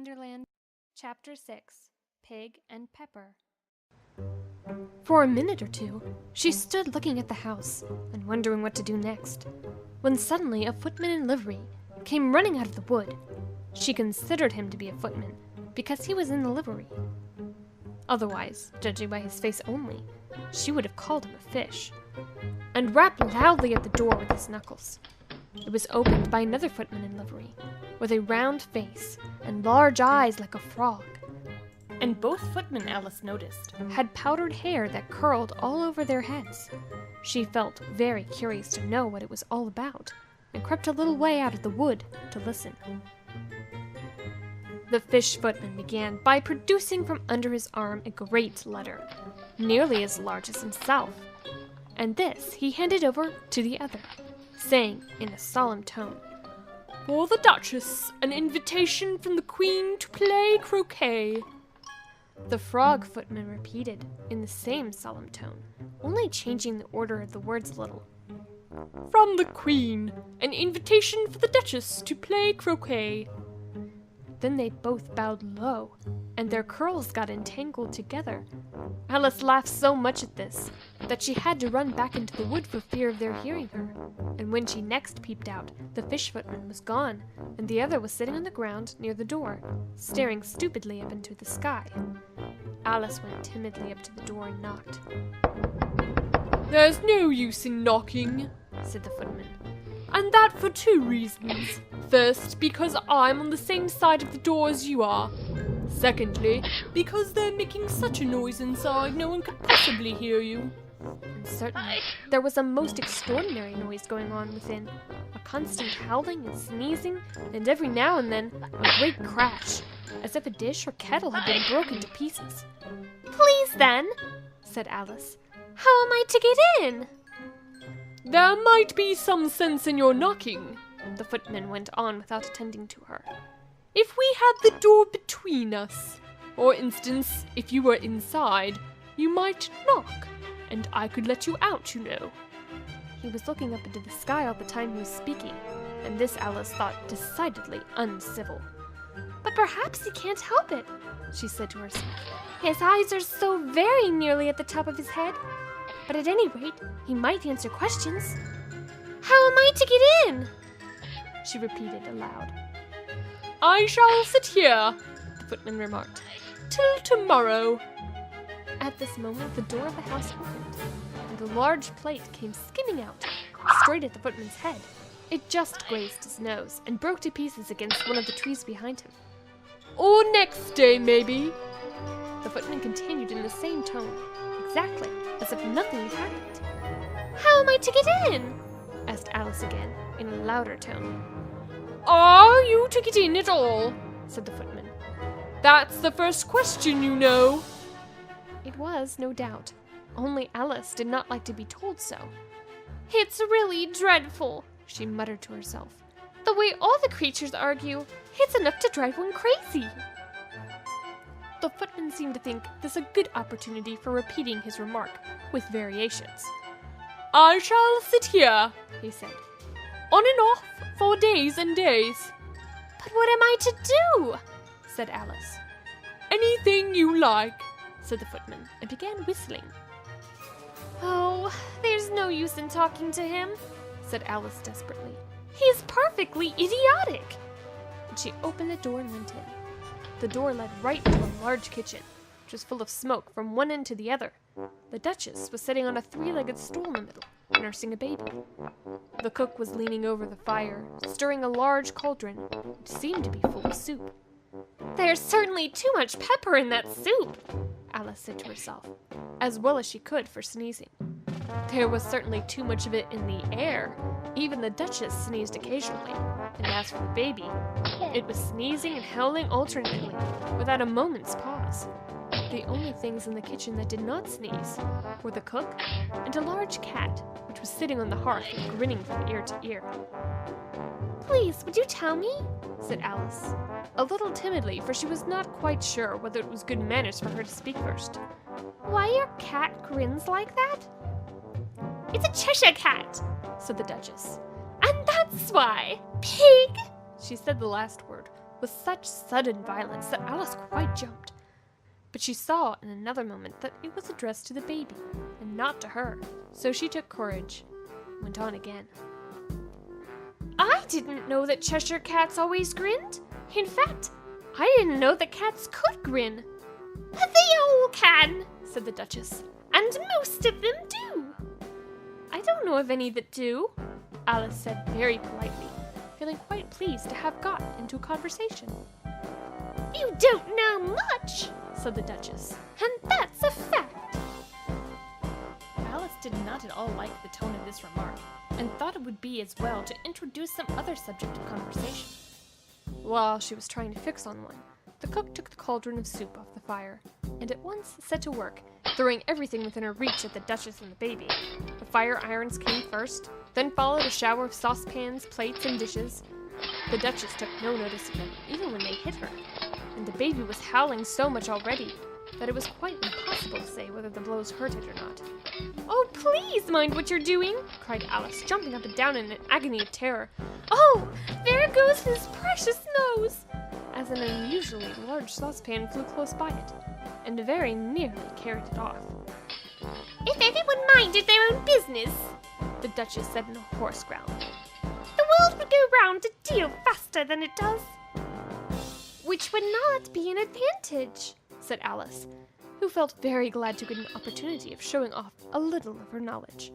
Wonderland, Chapter 6, Pig and Pepper. For a minute or two, she stood looking at the house and wondering what to do next, when suddenly a footman in livery came running out of the wood. She considered him to be a footman because he was in the livery. Otherwise, judging by his face only, she would have called him a fish, and rapped loudly at the door with his knuckles. It was opened by another footman in livery, with a round face and large eyes like a frog. And both footmen, Alice noticed, had powdered hair that curled all over their heads. She felt very curious to know what it was all about, and crept a little way out of the wood to listen. The fish footman began by producing from under his arm a great letter, nearly as large as himself, and this he handed over to the other, saying in a solemn tone, "For the Duchess, an invitation from the Queen to play croquet." The frog footman repeated in the same solemn tone, only changing the order of the words a little. "From the Queen, an invitation for the Duchess to play croquet." Then they both bowed low, and their curls got entangled together. Alice laughed so much at this that she had to run back into the wood for fear of their hearing her, and when she next peeped out, the fish footman was gone, and the other was sitting on the ground near the door, staring stupidly up into the sky. Alice went timidly up to the door and knocked. "There's no use in knocking," said the footman, "and that for two reasons. First, because I'm on the same side of the door as you are. Secondly, because they're making such a noise inside, no one could possibly hear you." And certainly, there was a most extraordinary noise going on within. A constant howling and sneezing, and every now and then, a great crash, as if a dish or kettle had been broken to pieces. "Please then," said Alice, "how am I to get in?" "There might be some sense in your knocking," the footman went on without attending to her, "if we had the door between us. For instance, if you were inside, you might knock, and I could let you out, you know." He was looking up into the sky all the time he was speaking, and this Alice thought decidedly uncivil. "But perhaps he can't help it," she said to herself. "His eyes are so very nearly at the top of his head. But at any rate, he might answer questions. How am I to get in?" she repeated aloud. "I shall sit here," the footman remarked, "till tomorrow." At this moment, the door of the house opened, and a large plate came skimming out, straight at the footman's head. It just grazed his nose, and broke to pieces against one of the trees behind him. "Or next day, maybe," the footman continued in the same tone, exactly as if nothing had happened. "How am I to get in?" asked Alice again, in a louder tone. "Are you to get in at all?" said the footman. "That's the first question, you know." It was, no doubt, only Alice did not like to be told so. "It's really dreadful," she muttered to herself. "The way all the creatures argue, it's enough to drive one crazy." The footman seemed to think this a good opportunity for repeating his remark, with variations. "I shall sit here," he said, "on and off for days and days." "But what am I to do?" said Alice. "Anything you like," said the footman, and began whistling. "Oh, there's no use in talking to him," said Alice desperately. "He's perfectly idiotic." And she opened the door and went in. The door led right into a large kitchen, which was full of smoke from one end to the other. The Duchess was sitting on a three-legged stool in the middle, nursing a baby. The cook was leaning over the fire, stirring a large cauldron, which seemed to be full of soup. "There's certainly too much pepper in that soup," Alice said to herself, as well as she could for sneezing. There was certainly too much of it in the air. Even the Duchess sneezed occasionally, and as for the baby, it was sneezing and howling alternately, without a moment's pause. The only things in the kitchen that did not sneeze were the cook and a large cat, which was sitting on the hearth and grinning from ear to ear. "Please, would you tell me?" said Alice, a little timidly, for she was not quite sure whether it was good manners for her to speak first. "Why your cat grins like that?" "It's a Cheshire Cat," said the Duchess. "And that's why. Pig!" She said the last word with such sudden violence that Alice quite jumped. But she saw in another moment that it was addressed to the baby, and not to her, so she took courage, and went on again. I didn't know that Cheshire Cats always grinned. In fact, I didn't know that cats could grin. They all can, said the Duchess, and most of them do. I don't know of any that do, Alice said very politely, feeling quite pleased to have got into a conversation. You don't know much, said the Duchess, and that's a fact. Alice did not at all like the tone of this remark, and thought it would be as well to introduce some other subject of conversation. While she was trying to fix on one, the cook took the cauldron of soup off the fire, and at once set to work, throwing everything within her reach at the Duchess and the baby. The fire irons came first, then followed a shower of saucepans, plates, and dishes. The Duchess took no notice of them, even when they hit her, and the baby was howling so much already that it was quite impossible to say whether the blows hurt it or not. Oh, please mind what you're doing, cried Alice, jumping up and down in an agony of terror. Oh, there goes his precious nose! As an unusually large saucepan flew close by it, and very nearly carried it off. If everyone minded their own business, the Duchess said in a hoarse growl, the world would go round a deal faster than it does. Which would not be an advantage, said Alice, who felt very glad to get an opportunity of showing off a little of her knowledge.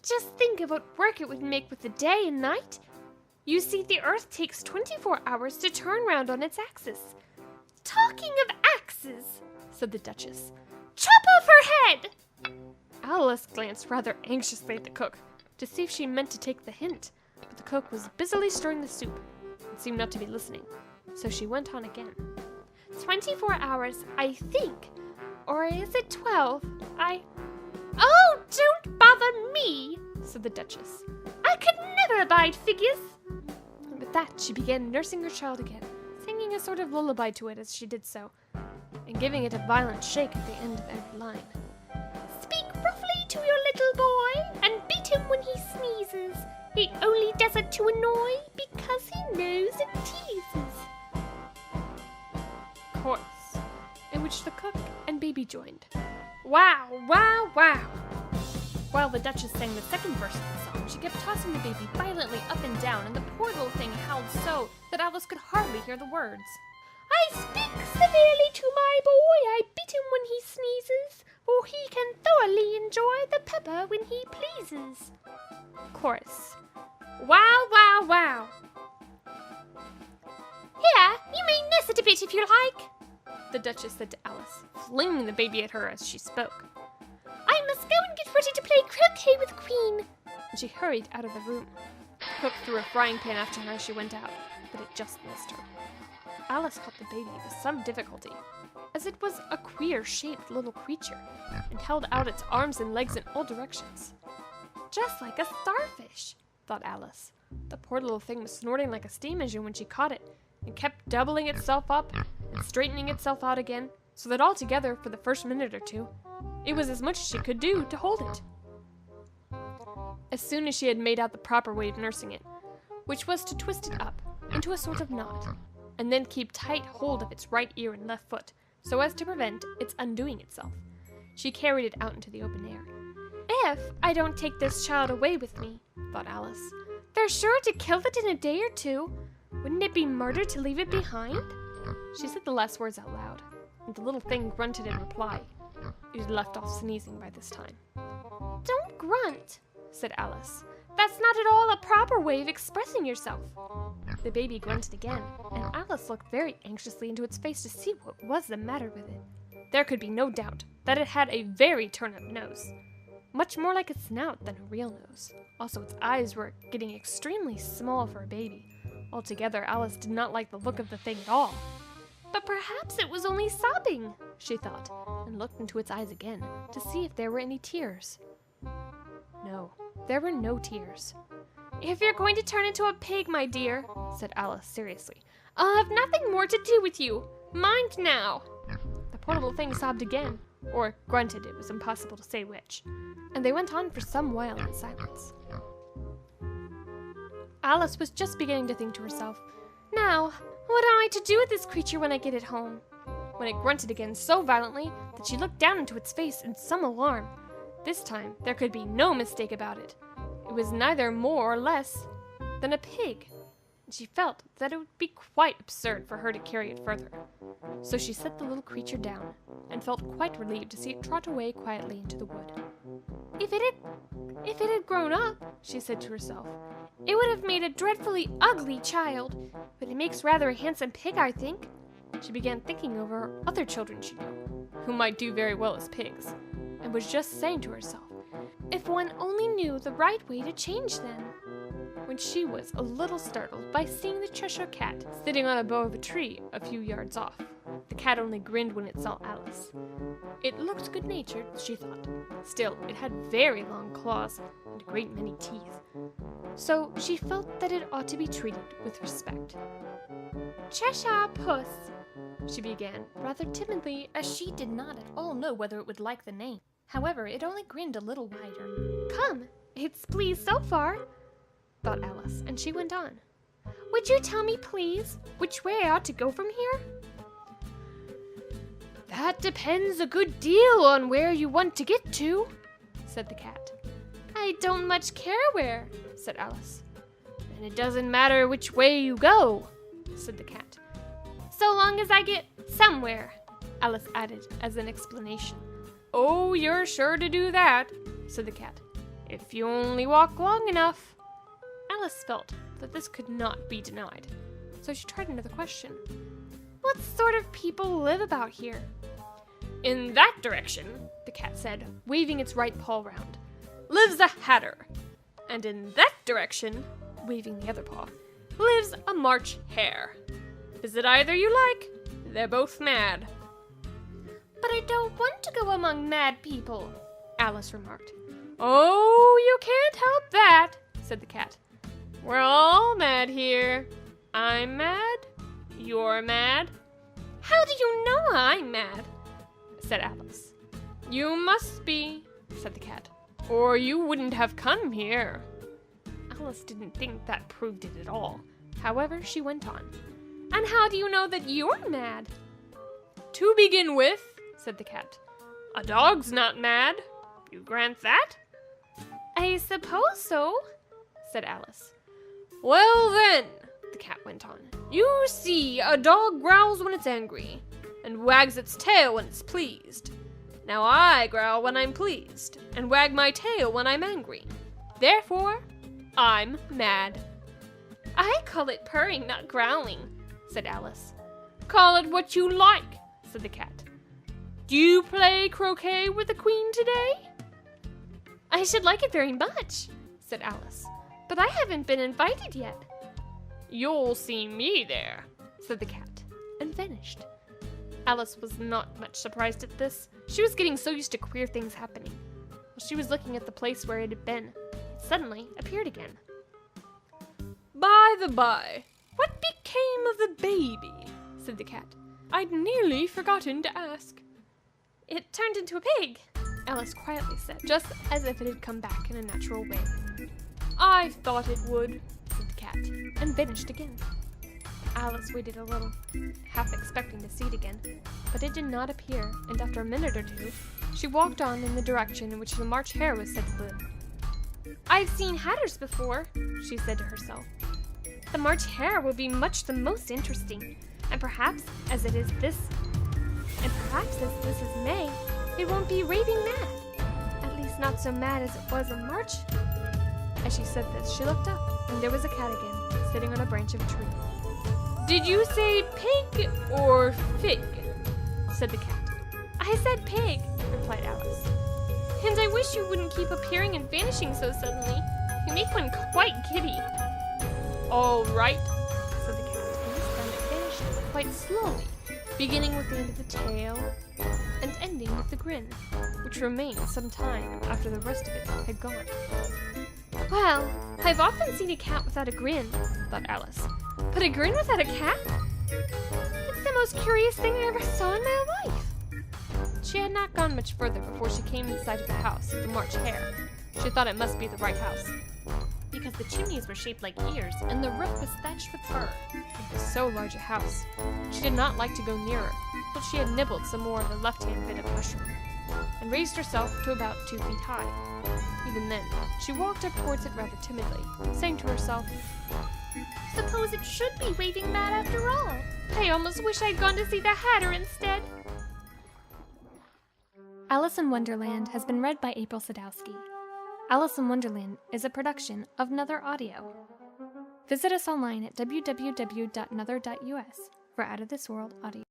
Just think of what work it would make with the day and night. You see, the Earth takes 24 hours to turn round on its axis. Talking of axes, said the Duchess, chop off her head! Alice glanced rather anxiously at the cook to see if she meant to take the hint, but the cook was busily stirring the soup and seemed not to be listening, so she went on again. 24 hours, I think. Or is it 12? Oh, don't bother me, said the Duchess. I could never abide figures. And with that, she began nursing her child again, singing a sort of lullaby to it as she did so, and giving it a violent shake at the end of every line. Speak roughly to your little boy, and beat him when he sneezes. He only does it to annoy, because he knows it teases. Chorus, in which the cook and baby joined. Wow, wow, wow! While the Duchess sang the second verse of the song, she kept tossing the baby violently up and down, and the poor little thing howled so that Alice could hardly hear the words. I speak severely to my boy, I beat him when he sneezes, for he can thoroughly enjoy the pepper when he pleases. Chorus. Wow, wow, wow! Here, you may nurse it a bit if you like, the Duchess said to Alice, flinging the baby at her as she spoke. I must go and get ready to play croquet with Queen. And she hurried out of the room. The cook threw a frying pan after her as she went out, but it just missed her. Alice caught the baby with some difficulty, as it was a queer-shaped little creature, and held out its arms and legs in all directions. Just like a starfish, thought Alice. The poor little thing was snorting like a steam engine when she caught it, and kept doubling itself up and straightening itself out again, so that altogether, for the first minute or two, it was as much as she could do to hold it. As soon as she had made out the proper way of nursing it, which was to twist it up into a sort of knot, and then keep tight hold of its right ear and left foot, so as to prevent its undoing itself, she carried it out into the open air. If I don't take this child away with me, thought Alice, they're sure to kill it in a day or two. Wouldn't it be murder to leave it behind? She said the last words out loud, and the little thing grunted in reply. It had left off sneezing by this time. Don't grunt, said Alice. That's not at all a proper way of expressing yourself. The baby grunted again, and Alice looked very anxiously into its face to see what was the matter with it. There could be no doubt that it had a very turnip nose, much more like a snout than a real nose. Also, its eyes were getting extremely small for a baby. Altogether, Alice did not like the look of the thing at all. But perhaps it was only sobbing, she thought, and looked into its eyes again to see if there were any tears. No, there were no tears. If you're going to turn into a pig, my dear, said Alice seriously, I'll have nothing more to do with you. Mind now. The poor little thing sobbed again, or grunted, it was impossible to say which, and they went on for some while in silence. Alice was just beginning to think to herself, now, What am I to do with this creature when I get it home? When it grunted again so violently that she looked down into its face in some alarm. This time, there could be no mistake about it. It was neither more or less than a pig. And she felt that it would be quite absurd for her to carry it further. So she set the little creature down, and felt quite relieved to see it trot away quietly into the wood. If it had grown up, she said to herself, it would have made a dreadfully ugly child, but it makes rather a handsome pig, I think. She began thinking over other children she knew, who might do very well as pigs, and was just saying to herself, if one only knew the right way to change them, when she was a little startled by seeing the Cheshire Cat sitting on a bough of a tree a few yards off. The cat only grinned when it saw Alice. It looked good-natured, she thought. Still, it had very long claws and a great many teeth, so she felt that it ought to be treated with respect. Cheshire Puss, she began, rather timidly, as she did not at all know whether it would like the name. However, it only grinned a little wider. Come, it's pleased so far, thought Alice, and she went on. Would you tell me, please, which way I ought to go from here? That depends a good deal on where you want to get to, said the cat. I don't much care where, said Alice. And it doesn't matter which way you go, said the cat. So long as I get somewhere, Alice added as an explanation. Oh, you're sure to do that, said the cat, if you only walk long enough. Alice felt that this could not be denied, so she tried another question. What sort of people live about here? In that direction, the cat said, waving its right paw round, lives a hatter. And in that direction, waving the other paw, lives a March hare. Is it either you like? They're both mad. But I don't want to go among mad people, Alice remarked. Oh, you can't help that, said the cat. We're all mad here. I'm mad. You're mad. How do you know I'm mad? Said Alice. You must be, said the cat, or you wouldn't have come here. Alice didn't think that proved it at all. However, she went on. And how do you know that you're mad? To begin with, said the cat, a dog's not mad. You grant that? I suppose so, said Alice. Well then, the cat went on, you see, a dog growls when it's angry, and wags its tail when it's pleased. Now I growl when I'm pleased, and wag my tail when I'm angry. Therefore, I'm mad. I call it purring, not growling, said Alice. Call it what you like, said the cat. Do you play croquet with the Queen today? I should like it very much, said Alice, but I haven't been invited yet. You'll see me there, said the cat, and vanished. Alice was not much surprised at this. She was getting so used to queer things happening. While she was looking at the place where it had been, it suddenly appeared again. By the by, what became of the baby? Said the cat. I'd nearly forgotten to ask. It turned into a pig, Alice quietly said, just as if it had come back in a natural way. I thought it would, said the cat, and vanished again. Alice waited a little, half expecting to see it again, but it did not appear, and after a minute or two, she walked on in the direction in which the March hare was said to live. I've seen hatters before, she said to herself. The March hare will be much the most interesting, and perhaps as this is May, it won't be raving mad. At least not so mad as it was in March. As she said this, she looked up, and there was a cat again, sitting on a branch of a tree. Did you say pig or fig? Said the cat. I said pig, replied Alice. And I wish you wouldn't keep appearing and vanishing so suddenly. You make one quite giddy. All right, said the cat, and this time it vanished quite slowly, beginning with the end of the tail and ending with the grin, which remained some time after the rest of it had gone. Well, I've often seen a cat without a grin, thought Alice, but a grin without a cat? It's the most curious thing I ever saw in my life. She had not gone much further before she came in sight of the house of the March hare. She thought it must be the right house. because the chimneys were shaped like ears and the roof was thatched with fur. It was so large a house. She did not like to go nearer, but she had nibbled some more of the left-hand bit of mushroom, and raised herself to about 2 feet high. Even then, she walked up towards it rather timidly, saying to herself, "Suppose it should be waving mad after all. I almost wish I'd gone to see the Hatter instead." Alice in Wonderland has been read by April Sadowski. Alice in Wonderland is a production of Nether Audio. Visit us online at www.nether.us for Out of This World audio.